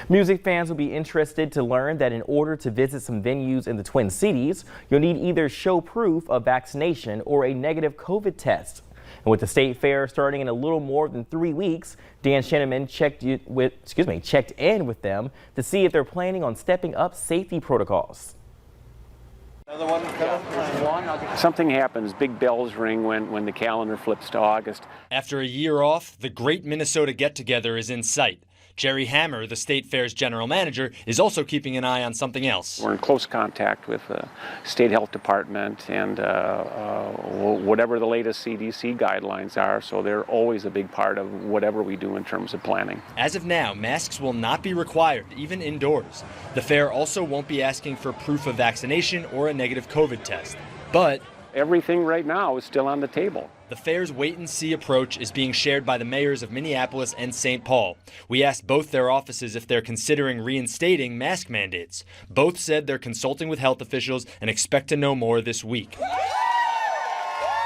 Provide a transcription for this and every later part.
Music fans will be interested to learn that in order to visit some venues in the Twin Cities, you'll need either show proof of vaccination or a negative COVID test. And with the state fair starting in a little more than 3 weeks, Dan Shanneman checked in with them to see if they're planning on stepping up safety protocols. Another one coming? Something happens, big bells ring when the calendar flips to August. After a year off, the Great Minnesota Get-Together is in sight. Jerry Hammer, the State Fair's general manager, is also keeping an eye on something else. We're in close contact with the State Health Department and whatever the latest CDC guidelines are, so they're always a big part of whatever we do in terms of planning. As of now, masks will not be required, even indoors. The fair also won't be asking for proof of vaccination or a negative COVID test. But everything right now is still on the table. The fair's wait-and-see approach is being shared by the mayors of Minneapolis and St. Paul. We asked both their offices if they're considering reinstating mask mandates. Both said they're consulting with health officials and expect to know more this week.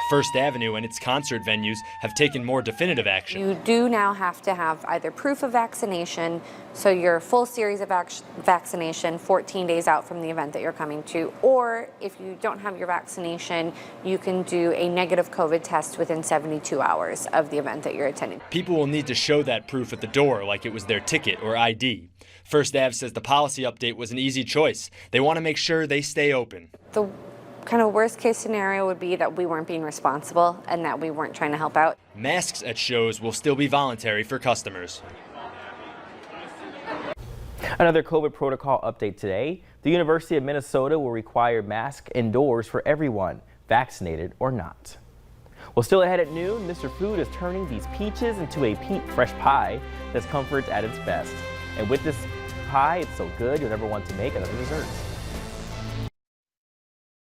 First Avenue and its concert venues have taken more definitive action. You do now have to have either proof of vaccination, so your full series of vaccination 14 days out from the event that you're coming to, or if you don't have your vaccination, you can do a negative COVID test within 72 hours of the event that you're attending. People will need to show that proof at the door like it was their ticket or ID. First Ave says the policy update was an easy choice. They want to make sure they stay open. The kind of worst case scenario would be that we weren't being responsible and that we weren't trying to help out. Masks at shows will still be voluntary for customers. Another COVID protocol update today. The University of Minnesota will require masks indoors for everyone, vaccinated or not. Well, still ahead at noon, Mr. Food is turning these peaches into a fresh pie that's comfort at its best. And with this pie, it's so good you'll never want to make another dessert.